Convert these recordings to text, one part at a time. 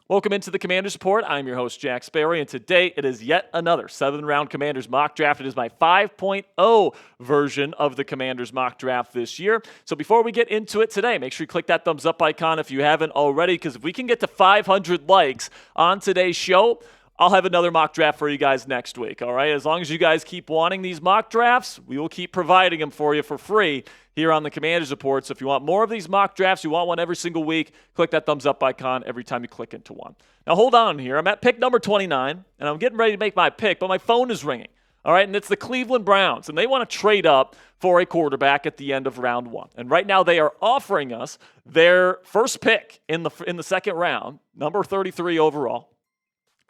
Welcome into the Commanders Report. I'm your host, Jack Sperry, and today it is yet another 7-round Commanders mock draft. It is my 5.0 version of the Commanders mock draft this year. So before we get into it today, make sure you click that thumbs up icon if you haven't already, because if we can get to 500 likes on today's show, I'll have another mock draft for you guys next week, all right? As long as you guys keep wanting these mock drafts, we will keep providing them for you for free here on the Commanders Report. So if you want more of these mock drafts, you want one every single week, click that thumbs up icon every time you click into one. Now hold on here. I'm at pick number 29, and I'm getting ready to make my pick, but my phone is ringing, all right? And it's the Cleveland Browns, and they want to trade up for a quarterback at the end of round one. And right now they are offering us their first pick in the second round, number 33 overall,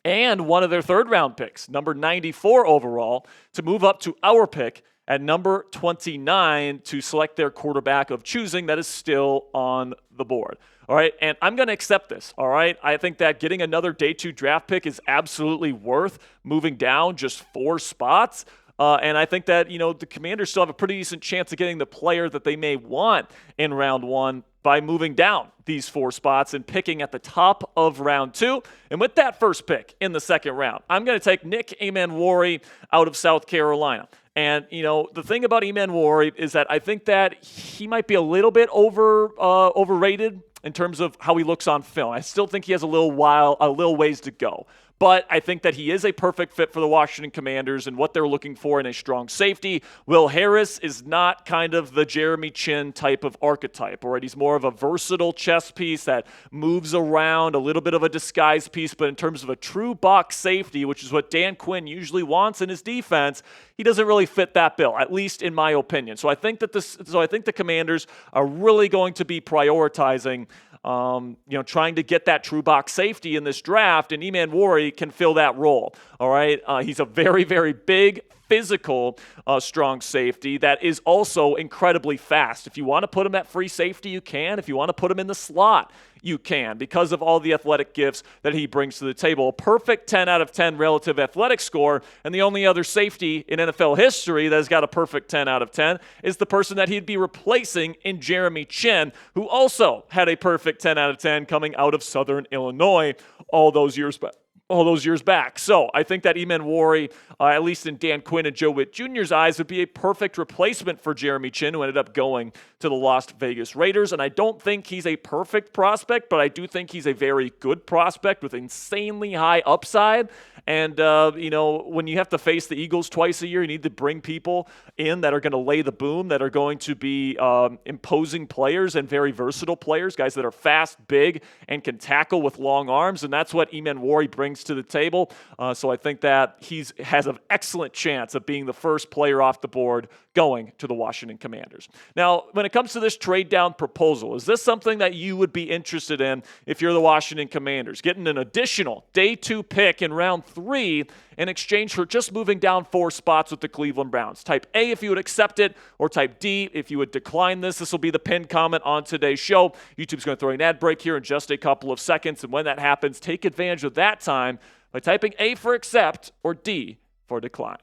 and one of their third-round picks, number 94 overall, to move up to our pick at number 29 to select their quarterback of choosing that is still on the board. All right, and I'm going to accept this, all right? I think that getting another day 2 draft pick is absolutely worth moving down just 4 spots. And I think that, the Commanders still have a pretty decent chance of getting the player that they may want in round 1 by moving down these 4 spots and picking at the top of round 2. And with that first pick in the second round, I'm going to take Nick Emmanwori out of South Carolina. And, the thing about Emmanwori is that I think that he might be a little bit overrated in terms of how he looks on film. I still think he has a little ways to go. But I think that he is a perfect fit for the Washington Commanders and what they're looking for in a strong safety. Will Harris is not kind of the Jeremy Chinn type of archetype, all right? He's more of a versatile chess piece that moves around, a little bit of a disguise piece, but in terms of a true box safety, which is what Dan Quinn usually wants in his defense, he doesn't really fit that bill, at least in my opinion. So I think the Commanders are really going to be prioritizing trying to get that true box safety in this draft, and Emmanwori can fill that role, all right? He's a very, very big, physical, strong safety that is also incredibly fast. If you want to put him at free safety, you can. If you want to put him in the slot, you can, because of all the athletic gifts that he brings to the table. A perfect 10 out of 10 relative athletic score, and the only other safety in NFL history that has got a perfect 10 out of 10 is the person that he'd be replacing in Jeremy Chinn, who also had a perfect 10 out of 10 coming out of Southern Illinois all those years back. So I think that Emmanwori, at least in Dan Quinn and Joe Witt Jr.'s eyes, would be a perfect replacement for Jeremy Chinn, who ended up going to the Las Vegas Raiders. And I don't think he's a perfect prospect, but I do think he's a very good prospect with insanely high upside. And, when you have to face the Eagles twice a year, you need to bring people in that are going to lay the boom, that are going to be imposing players and very versatile players, guys that are fast, big, and can tackle with long arms. And that's what Emmanwori brings to the table. So I think that he has an excellent chance of being the first player off the board going to the Washington Commanders. Now, when it comes to this trade down proposal, is this something that you would be interested in if you're the Washington Commanders? Getting an additional day 2 pick in round 3 in exchange for just moving down 4 spots with the Cleveland Browns. Type A if you would accept it, or type D if you would decline this. This will be the pinned comment on today's show. YouTube's going to throw an ad break here in just a couple of seconds, and when that happens, take advantage of that time by typing A for accept or D for decline.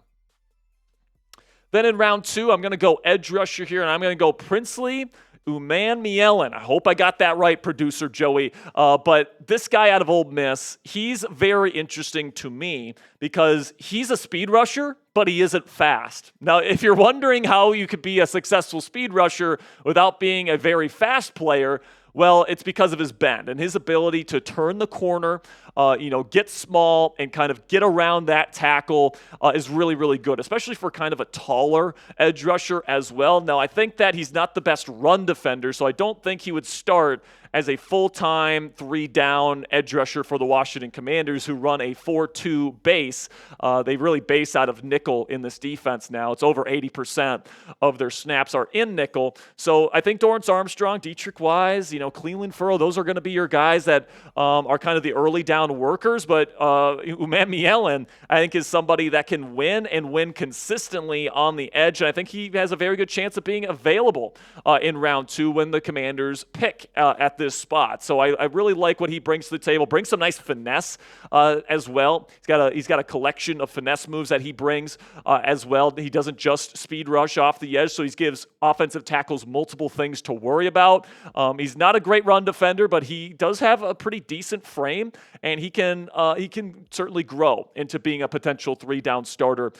Then in round 2, I'm going to go edge rusher here, and I'm going to go Princely Umanmielen. I hope I got that right, producer Joey. But this guy out of Ole Miss, he's very interesting to me because he's a speed rusher, but he isn't fast. Now, if you're wondering how you could be a successful speed rusher without being a very fast player, well, it's because of his bend and his ability to turn the corner, get small and kind of get around that tackle is really, really good, especially for kind of a taller edge rusher as well. Now, I think that he's not the best run defender, so I don't think he would start as a full-time 3-down edge rusher for the Washington Commanders, who run a 4-2 base. They really base out of nickel in this defense now. It's over 80% of their snaps are in nickel. So I think Dorrance Armstrong, Dietrich Wise, Cleveland Furrow, those are going to be your guys that are kind of the early down workers. But Umanmielen, I think, is somebody that can win and win consistently on the edge. And I think he has a very good chance of being available in round 2 when the Commanders pick at this spot. So I really like what he brings to the table. Brings some nice finesse as well. He's got a collection of finesse moves that he brings as well. He doesn't just speed rush off the edge, so he gives offensive tackles multiple things to worry about. He's not a great run defender, but he does have a pretty decent frame, and he can certainly grow into being a potential 3-down starter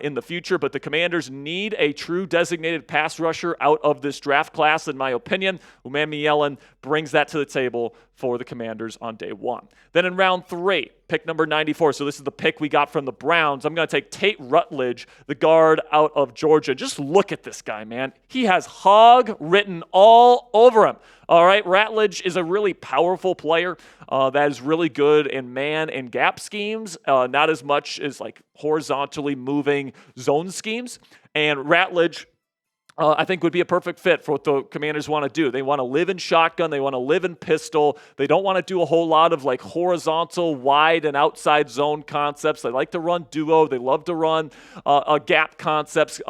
in the future. But the Commanders need a true designated pass rusher out of this draft class, in my opinion. Umamielen brings that to the table for the Commanders on day 1. Then in round 3, pick number 94. So this is the pick we got from the Browns. I'm going to take Tate Rutledge, the guard out of Georgia. Just look at this guy, man. He has hog written all over him. All right, Rutledge is a really powerful player that is really good in man and gap schemes, not as much as like horizontally moving zone schemes. And Rutledge, I think, would be a perfect fit for what the Commanders want to do. They want to live in shotgun. They want to live in pistol. They don't want to do a whole lot of like horizontal, wide, and outside zone concepts. They like to run duo. They love to run gap concepts,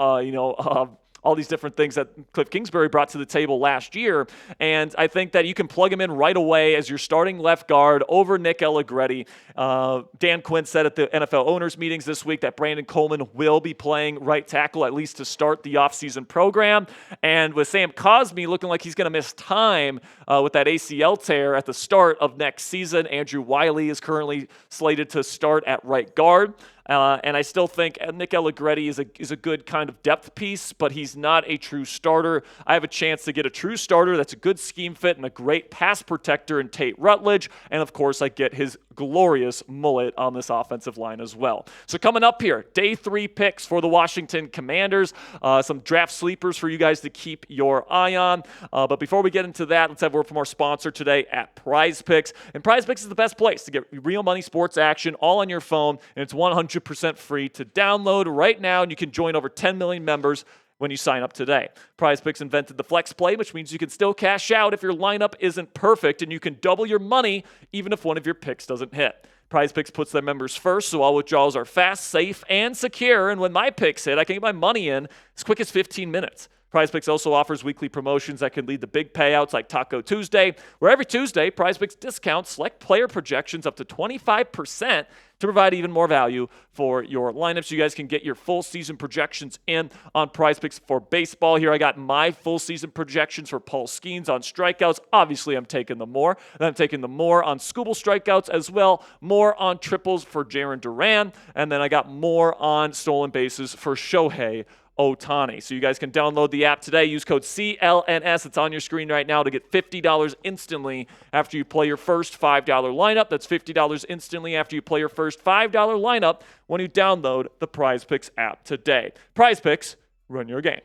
all these different things that Cliff Kingsbury brought to the table last year. And I think that you can plug him in right away as your starting left guard over Nick Allegretti. Dan Quinn said at the NFL owners meetings this week that Brandon Coleman will be playing right tackle, at least to start the offseason program. And with Sam Cosmi looking like he's going to miss time with that ACL tear at the start of next season, Andrew Wiley is currently slated to start at right guard. And I still think Nick Allegretti is a good kind of depth piece, but he's not a true starter. I have a chance to get a true starter that's a good scheme fit and a great pass protector in Tate Rutledge. And, of course, I get his glorious mullet on this offensive line as well. So coming up here, day 3 picks for the Washington Commanders. Some draft sleepers for you guys to keep your eye on. But before we get into that, let's have a word from our sponsor today at PrizePicks. And PrizePicks is the best place to get real money sports action all on your phone, and it's 100% free to download right now, and you can join over 10 million members when you sign up today. PrizePicks invented the flex play, which means you can still cash out if your lineup isn't perfect, and you can double your money even if one of your picks doesn't hit. PrizePicks puts their members first, so all withdrawals are fast, safe, and secure, and when my picks hit, I can get my money in as quick as 15 minutes. PrizePicks also offers weekly promotions that can lead to big payouts like Taco Tuesday, where every Tuesday, PrizePicks discounts select player projections up to 25% to provide even more value for your lineups. You guys can get your full season projections in on PrizePicks for baseball. Here I got my full season projections for Paul Skeens on strikeouts. Obviously, I'm taking the more. Then I'm taking the more on Skubal strikeouts as well, more on triples for Jarren Duran, and then I got more on stolen bases for Shohei Ohtani. So you guys can download the app today. Use code CLNS. It's on your screen right now to get $50 instantly after you play your first $5 lineup. That's $50 instantly after you play your first $5 lineup when you download the PrizePicks app today. PrizePicks, run your game.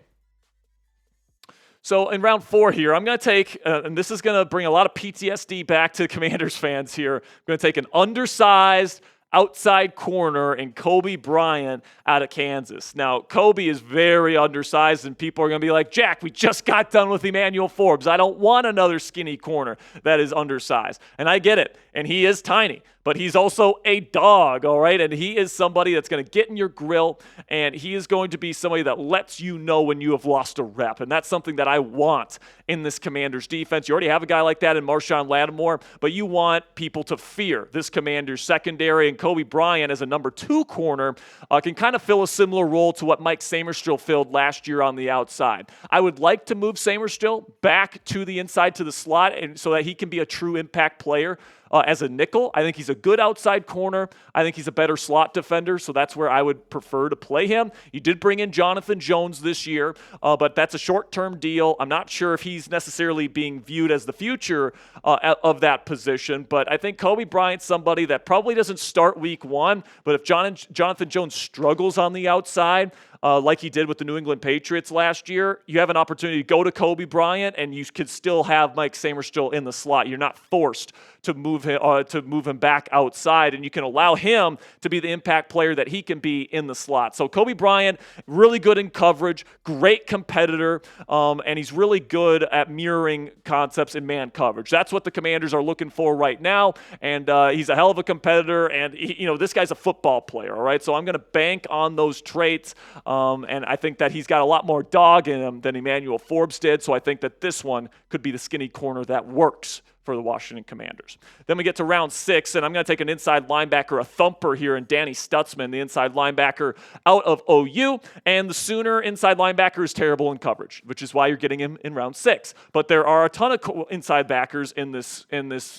So in round 4 here, I'm going to take, and this is going to bring a lot of PTSD back to Commanders fans here. I'm going to take an undersized outside corner in Kobe Bryant out of Kansas. Now, Kobe is very undersized, and people are going to be like, Jack, we just got done with Emmanuel Forbes. I don't want another skinny corner that is undersized. And I get it, and he is tiny, but he's also a dog, all right? And he is somebody that's going to get in your grill, and he is going to be somebody that lets you know when you have lost a rep. And that's something that I want in this Commanders defense. You already have a guy like that in Marshawn Lattimore, but you want people to fear this Commanders secondary, and Kobe Bryant as a number 2 corner can kind of fill a similar role to what Mike Samerstill filled last year on the outside. I would like to move Samerstill back to the inside to the slot and so that he can be a true impact player as a nickel. I think he's a good outside corner. I think he's a better slot defender, so that's where I would prefer to play him. You did bring in Jonathan Jones this year, but that's a short-term deal. I'm not sure if he's necessarily being viewed as the future of that position, but I think Kobe Bryant's somebody that probably doesn't start week 1, but if Jonathan Jones struggles on the outside, like he did with the New England Patriots last year, you have an opportunity to go to Kobe Bryant, and you could still have Mike Samerstill in the slot. You're not forced to move him back outside, and you can allow him to be the impact player that he can be in the slot. So Kobe Bryant, really good in coverage, great competitor, and he's really good at mirroring concepts in man coverage. That's what the Commanders are looking for right now, and he's a hell of a competitor, and this guy's a football player, all right? So I'm going to bank on those traits. And I think that he's got a lot more dog in him than Emmanuel Forbes did. So I think that this one could be the skinny corner that works for the Washington Commanders. Then we get to round 6, and I'm going to take an inside linebacker, a thumper here, in Danny Stutzman, the inside linebacker out of OU. And the Sooner inside linebacker is terrible in coverage, which is why you're getting him in round 6. But there are a ton of inside backers in this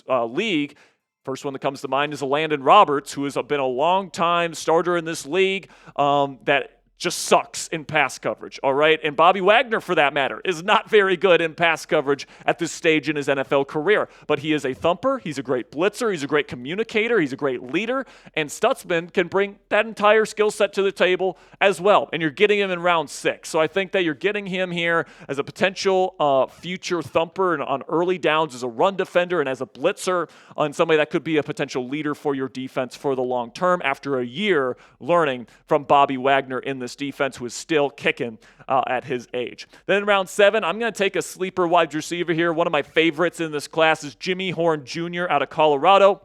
league. First one that comes to mind is a Landon Roberts, who has been a long-time starter in this league that just sucks in pass coverage, all right? And Bobby Wagner, for that matter, is not very good in pass coverage at this stage in his NFL career. But he is a thumper. He's a great blitzer. He's a great communicator. He's a great leader. And Stutzman can bring that entire skill set to the table as well. And you're getting him in round 6. So I think that you're getting him here as a potential future thumper and on early downs as a run defender and as a blitzer, and somebody that could be a potential leader for your defense for the long term after a year learning from Bobby Wagner in this defense, who is still kicking at his age. Then in round 7, I'm going to take a sleeper wide receiver here. One of my favorites in this class is Jimmy Horn Jr. out of Colorado.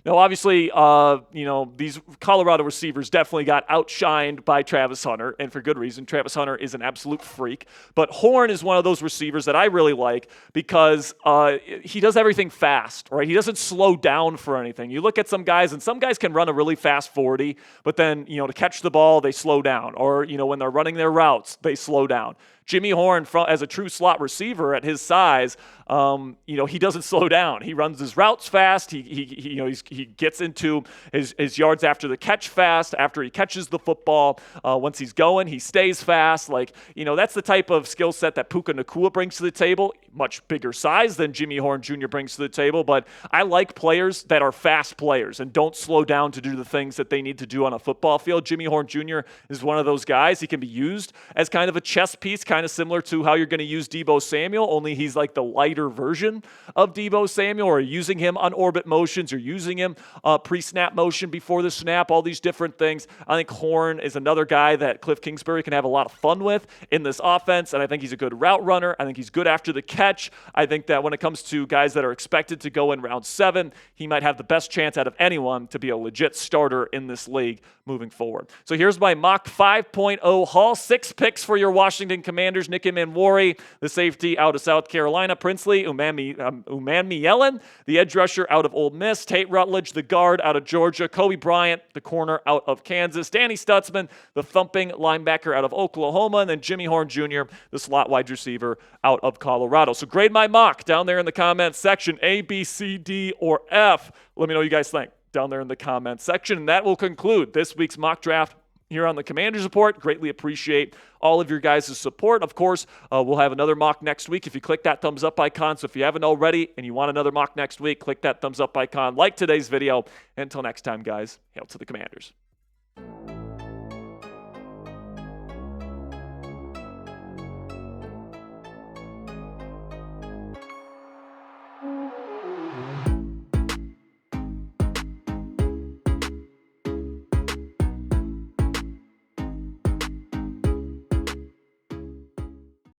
Now, obviously, these Colorado receivers definitely got outshined by Travis Hunter, and for good reason. Travis Hunter is an absolute freak. But Horn is one of those receivers that I really like because he does everything fast, right? He doesn't slow down for anything. You look at some guys, and some guys can run a really fast 40, but then, to catch the ball, they slow down. Or, when they're running their routes, they slow down. Jimmy Horn, as a true slot receiver at his size, he doesn't slow down. He runs his routes fast. He gets into his yards after the catch fast. After he catches the football, once he's going, he stays fast. That's the type of skill set that Puka Nacua brings to the table. Much bigger size than Jimmy Horn Jr. brings to the table, but I like players that are fast players and don't slow down to do the things that they need to do on a football field. Jimmy Horn Jr. is one of those guys. He can be used as kind of a chess piece, kind of similar to how you're going to use Deebo Samuel, only he's like the lighter version of Deebo Samuel, or using him on orbit motions, or using him pre-snap motion before the snap, all these different things. I think Horn is another guy that Cliff Kingsbury can have a lot of fun with in this offense, and I think he's a good route runner. I think he's good after the catch. I think that when it comes to guys that are expected to go in round 7, he might have the best chance out of anyone to be a legit starter in this league moving forward. So here's my mock 5.0 haul. 6 picks for your Washington Commanders. Nicky Manwari, the safety out of South Carolina. Princely Umanmielen, the edge rusher out of Ole Miss. Tate Rutledge, the guard out of Georgia. Kobe Bryant, the corner out of Kansas. Danny Stutzman, the thumping linebacker out of Oklahoma. And then Jimmy Horn Jr., the slot wide receiver out of Colorado. So grade my mock down there in the comments section, A, B, C, D, or F. Let me know what you guys think down there in the comments section. And that will conclude this week's mock draft here on the Commanders Report. Greatly appreciate all of your guys' support. Of course, we'll have another mock next week if you click that thumbs up icon. So if you haven't already and you want another mock next week, click that thumbs up icon, like today's video. Until next time, guys, hail to the Commanders.